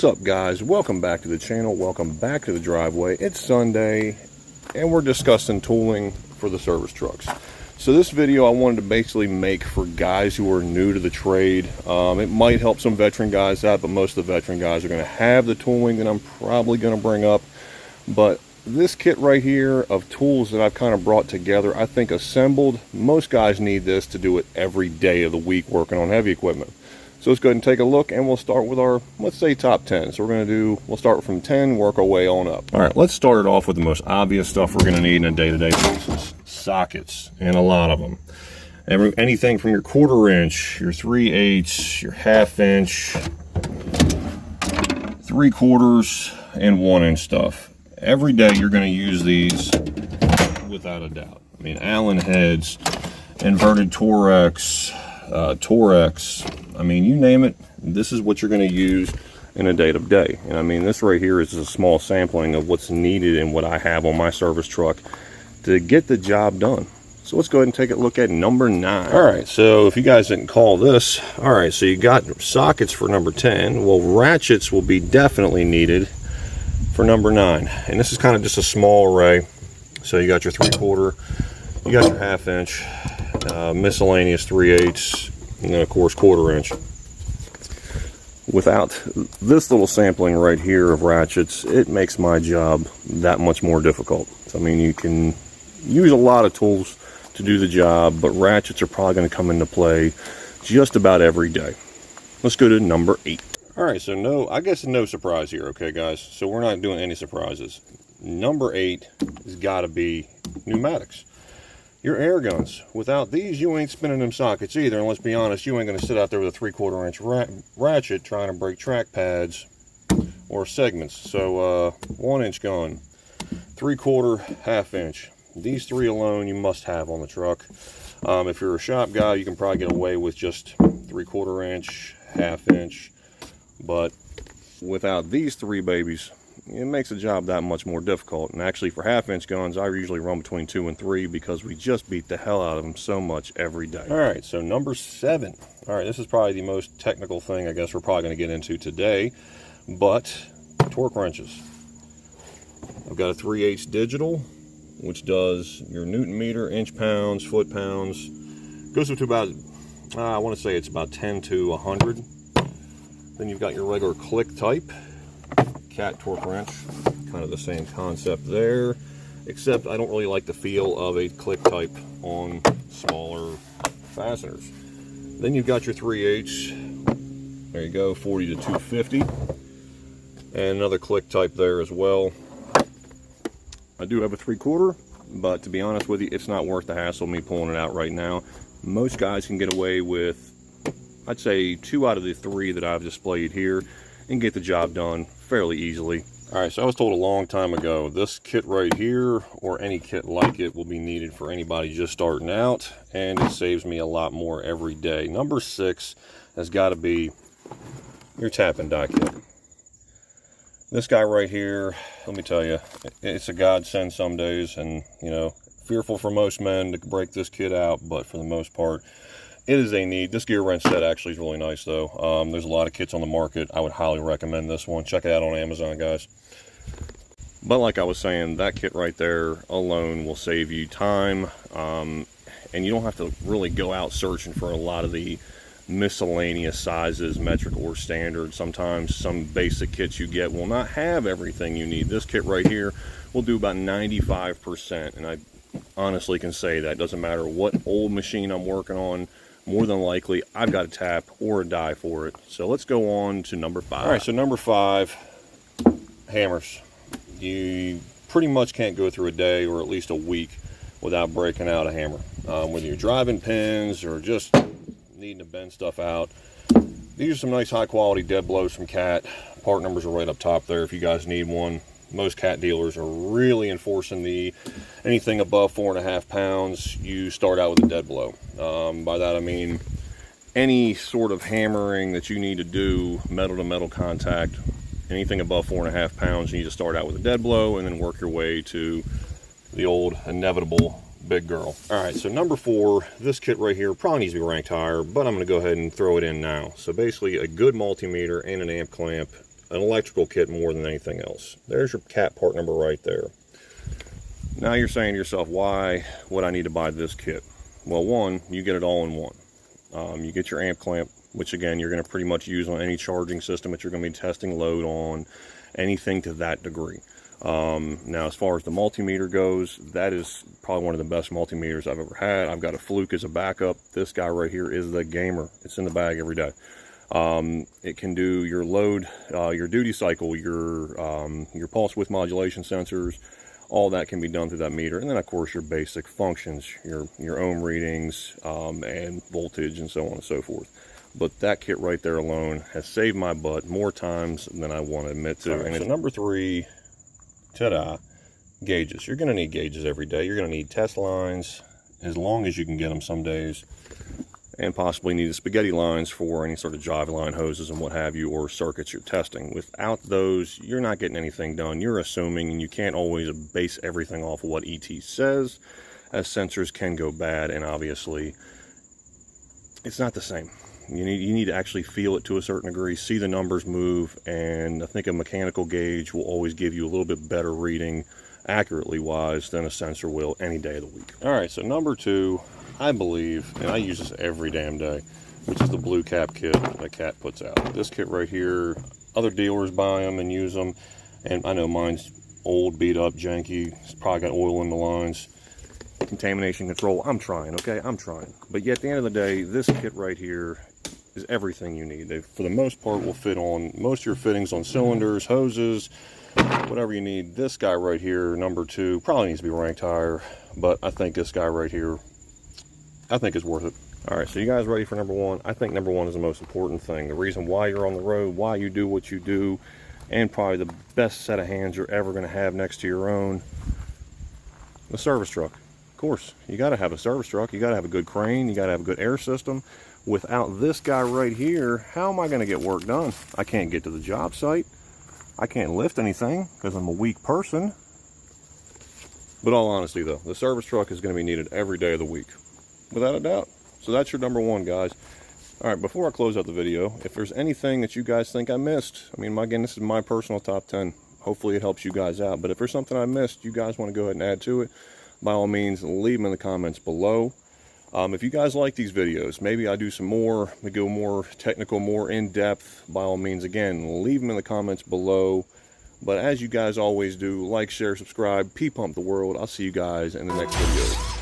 What's up, guys? Welcome back to the channel. Welcome back to the driveway. It's Sunday and we're discussing tooling for the service trucks. So this video I wanted to basically make for guys who are new to the trade. It might help some veteran guys out, but most of the veteran guys are going to have the tooling that I'm probably going to bring up. But this kit right here of tools that I've kind of brought together, I think assembled, most guys need this to do it every day of the week working on heavy equipment. So let's go ahead and take a look, and we'll start with our, let's say, top 10. So we'll start from 10, work our way on up. All right, let's start it off with the most obvious stuff we're gonna need in a day-to-day basis. Sockets, and a lot of them. Anything from your 1/4 inch, your 3/8, your 1/2 inch, 3/4, and 1 inch stuff. Every day you're gonna use these without a doubt. I mean, Allen heads, inverted Torex, I mean, you name it, this is what you're going to use in a day-to-day. And I mean, this right here is a small sampling of what's needed and what I have on my service truck to get the job done. So let's go ahead and take a look at number 9. All right, so if you guys didn't call this, all right, so you got sockets for number 10. Well, ratchets will be definitely needed for number 9. And this is kind of just a small array. So you got your 3/4, you got your 1/2 inch, miscellaneous 3/8, and then of course 1/4 inch. Without this little sampling right here of ratchets, it makes my job that much more difficult. So, I mean, you can use a lot of tools to do the job, but ratchets are probably going to come into play just about every day. Let's go to number 8. All right, so I guess no surprise here, okay guys? So we're not doing any surprises. Number 8 has got to be pneumatics. Your air guns. Without these, you ain't spinning them sockets either. And let's be honest, you ain't going to sit out there with a 3/4 inch ratchet trying to break track pads or segments. So 1 inch gun, 3/4, 1/2 inch. These 3 alone you must have on the truck. If you're a shop guy, you can probably get away with just 3/4 inch, 1/2 inch. But without these 3 babies, it makes the job that much more difficult. And actually, for 1/2 inch guns, I usually run between 2 and 3 because we just beat the hell out of them so much every day. All right, so number 7. All right, this is probably the most technical thing I guess we're probably going to get into today, but torque wrenches. I've got a 3/8 digital, which does your Newton meter, inch pounds, foot pounds. Goes up to about, I want to say it's about 10 to 100. Then you've got your regular click type cat torque wrench, kind of the same concept there, except I don't really like the feel of a click type on smaller fasteners. Then you've got your 3/8, there you go, 40 to 250, and another click type there as well. I do have a 3/4, but to be honest with you, it's not worth the hassle me pulling it out right now. Most guys can get away with, I'd say, 2 out of the 3 that I've displayed here and get the job done fairly easily. All right, so I was told a long time ago, this kit right here, or any kit like it, will be needed for anybody just starting out, and it saves me a lot more every day. Number 6 has got to be your tap and die kit. This guy right here, let me tell you, it's a godsend some days, and you know, fearful for most men to break this kit out, but for the most part, it is a need. This gear wrench set actually is really nice though. There's a lot of kits on the market. I would highly recommend this one. Check it out on Amazon, guys. But like I was saying, that kit right there alone will save you time. And you don't have to really go out searching for a lot of the miscellaneous sizes, metric or standard. Sometimes some basic kits you get will not have everything you need. This kit right here will do about 95%. And I honestly can say that. Doesn't matter what old machine I'm working on, more than likely I've got a tap or a die for it. So let's go on to number 5. All right, so number 5, hammers. You pretty much can't go through a day or at least a week without breaking out a hammer. Whether you're driving pins or just needing to bend stuff out. These are some nice high quality dead blows from Cat. Part numbers are right up top there if you guys need one. Most Cat dealers are really enforcing anything above 4.5 pounds, you start out with a dead blow. By that I mean any sort of hammering that you need to do, metal to metal contact, anything above 4.5 pounds, you need to start out with a dead blow and then work your way to the old inevitable big girl. All right, so number 4, this kit right here probably needs to be ranked higher, but I'm going to go ahead and throw it in now. So basically a good multimeter and an amp clamp an electrical kit more than anything else. There's your cat part number right there. Now you're saying to yourself, why would I need to buy this kit? Well, one, you get it all in one. You get your amp clamp, which again, you're going to pretty much use on any charging system that you're going to be testing load on, anything to that degree. Now, as far as the multimeter goes, that is probably one of the best multimeters I've ever had. I've got a Fluke as a backup. This guy right here is the gamer. It's in the bag every day. It can do your load, your duty cycle, your pulse width modulation sensors. All that can be done through that meter. And then, of course, your basic functions, your ohm readings, and voltage, and so on and so forth. But that kit right there alone has saved my butt more times than I want to admit to. And so number 3, ta-da, gauges. You're going to need gauges every day. You're going to need test lines, as long as you can get them some days. And possibly need the spaghetti lines for any sort of jive line hoses and what have you, or circuits you're testing. Without those, you're not getting anything done. You're assuming, and you can't always base everything off of what ET says, as sensors can go bad, and obviously it's not the same. You need to actually feel it to a certain degree, see the numbers move, and I think a mechanical gauge will always give you a little bit better reading, accurately wise, than a sensor will any day of the week. All right, so number 2, I believe, and I use this every damn day, which is the blue cap kit that Cat puts out. This kit right here, other dealers buy them and use them, and I know mine's old, beat up, janky. It's probably got oil in the lines. Contamination control, I'm trying, okay? I'm trying. But yet, at the end of the day, this kit right here is everything you need. They, for the most part, will fit on most of your fittings on cylinders, hoses, whatever you need. This guy right here, number 2, probably needs to be ranked higher, but I think this guy right here, I think it's worth it. All right, so you guys ready for number 1? I think number 1 is the most important thing. The reason why you're on the road, why you do what you do, and probably the best set of hands you're ever going to have next to your own, the service truck. Of course, you got to have a service truck. You got to have a good crane. You got to have a good air system. Without this guy right here, how am I going to get work done? I can't get to the job site. I can't lift anything because I'm a weak person. But all honesty though, the service truck is going to be needed every day of the week, without a doubt. So that's your number 1, guys. All right, before I close out the video, if there's anything that you guys think I missed, I mean, again, this is my personal top 10. Hopefully it helps you guys out. But if there's something I missed, you guys want to go ahead and add to it, by all means, leave them in the comments below. If you guys like these videos, maybe I do some more, we go more technical, more in-depth, by all means, again, leave them in the comments below. But as you guys always do, like, share, subscribe, P-Pump the world. I'll see you guys in the next video.